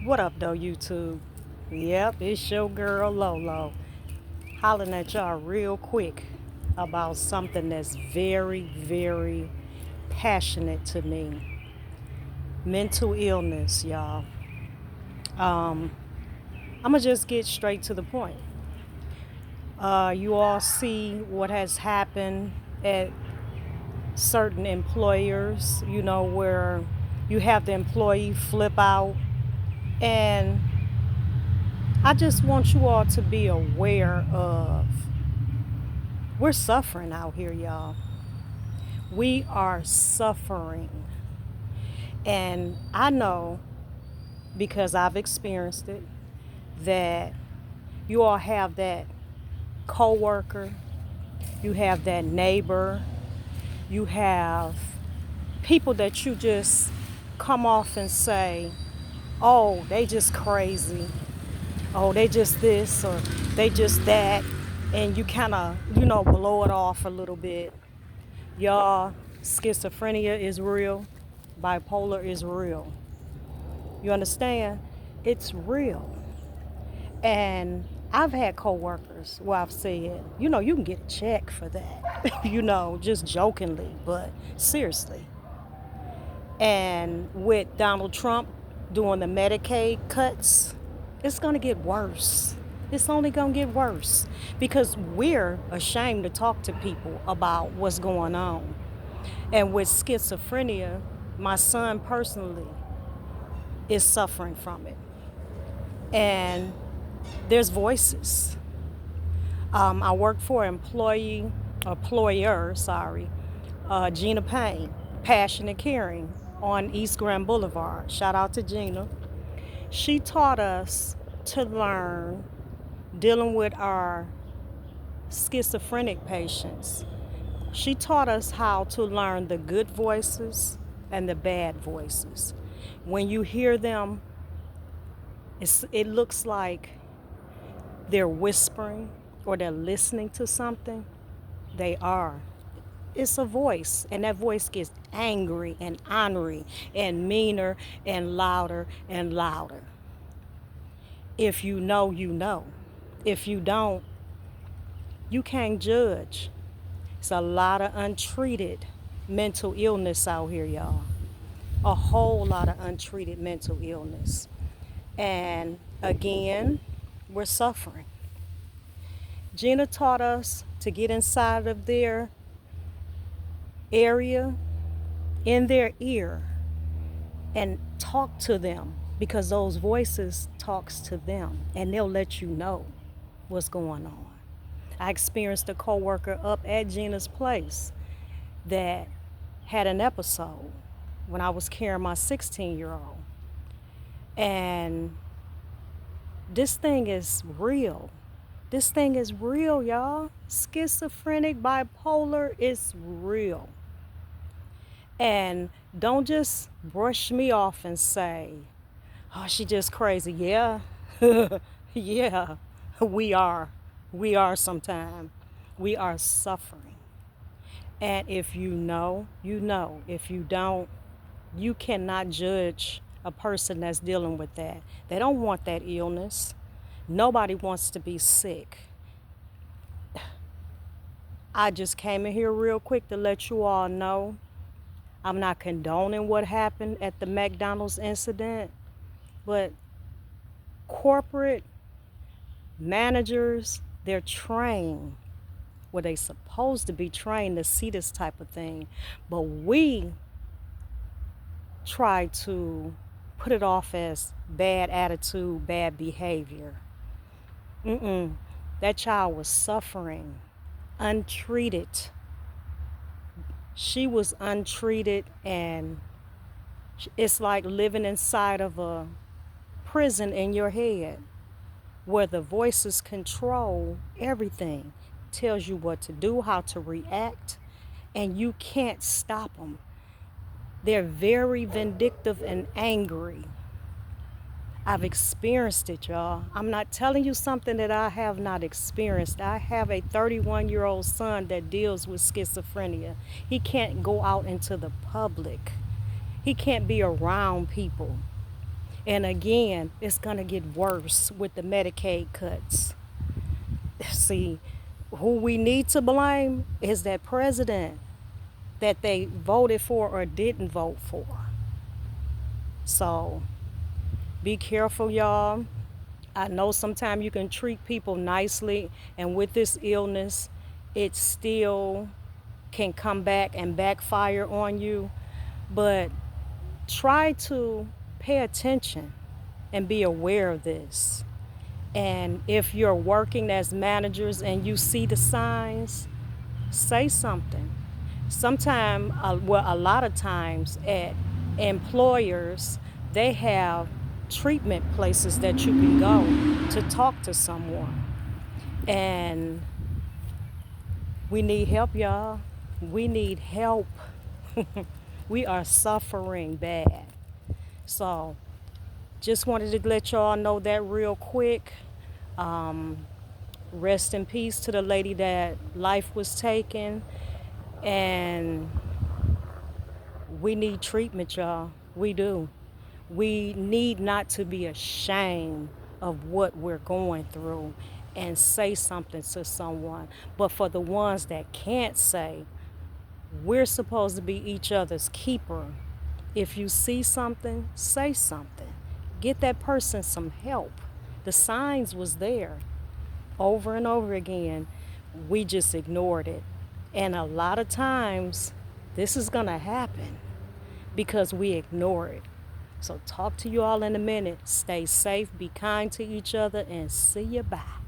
What up, though, YouTube? Yep, it's your girl Lolo, hollering at y'all real quick about something that's very, very passionate to me. Mental illness, y'all. I'm gonna just get straight to the point. You all see what has happened at certain employers, where you have the employee flip out. And I just want you all to be aware of we're suffering out here, y'all. We are suffering. And I know because I've experienced it that you all have that coworker, you have that neighbor, you have people that you just come off and say, "Oh, they just crazy. Oh, they just this or they just that." And you kind of, blow it off a little bit. Y'all, schizophrenia is real. Bipolar is real. You understand? It's real. And I've had coworkers where I've said, you can get a check for that, just jokingly, but seriously. And with Donald Trump doing the Medicaid cuts, it's going to get worse. It's only going to get worse because we're ashamed to talk to people about what's going on. And with schizophrenia, my son personally is suffering from it. And there's voices. I work for Gina Payne, Passionate Caring on East Grand Boulevard. Shout out to Gina. She taught us to learn dealing with our schizophrenic patients. She taught us how to learn the good voices and the bad voices. When you hear them, it looks like they're whispering or they're listening to something. They are. It's a voice, and that voice gets angry and ornery and meaner and louder and louder. If you know, you know. If you don't, you can't judge. It's a lot of untreated mental illness out here, y'all. A whole lot of untreated mental illness. And again, we're suffering. Gina taught us to get inside of their area, in their ear, and talk to them because those voices talks to them and they'll let you know what's going on. I experienced a coworker up at Gina's place that had an episode when I was carrying my 16-year-old. And this thing is real. This thing is real, y'all. Schizophrenic, bipolar is real. And don't just brush me off and say, "Oh, she just crazy." Yeah, yeah, we are. We are sometimes. We are suffering. And if you know, you know. If you don't, you cannot judge a person that's dealing with that. They don't want that illness. Nobody wants to be sick. I just came in here real quick to let you all know I'm not condoning what happened at the McDonald's incident, but corporate managers, they're trained. Well, they supposed to be trained to see this type of thing, but we try to put it off as bad attitude, bad behavior. That child was suffering, untreated. She was untreated, and it's like living inside of a prison in your head where the voices control everything, tells you what to do, how to react, and you can't stop them. They're very vindictive and angry. I've experienced it, y'all. I'm not telling you something that I have not experienced. I have a 31-year-old son that deals with schizophrenia. He can't go out into the public. He can't be around people. And again, it's going to get worse with the Medicaid cuts. See, who we need to blame is that president that they voted for or didn't vote for. So be careful, y'all. I know sometimes you can treat people nicely, and with this illness, it still can come back and backfire on you. But try to pay attention and be aware of this. And if you're working as managers and you see the signs, say something. Sometimes, well, a lot of times at employers, they have treatment places that you can go to talk to someone. And we need help, y'all. We need help. We are suffering bad. So, just wanted to let y'all know that real quick. Rest in peace to the lady that life was taken. And we need treatment, y'all. We do. We need not to be ashamed of what we're going through and say something to someone. But for the ones that can't say, we're supposed to be each other's keeper. If you see something, say something. Get that person some help. The signs was there over and over again. We just ignored it. And a lot of times, this is going to happen because we ignore it. So talk to you all in a minute. Stay safe, be kind to each other, and see you bye.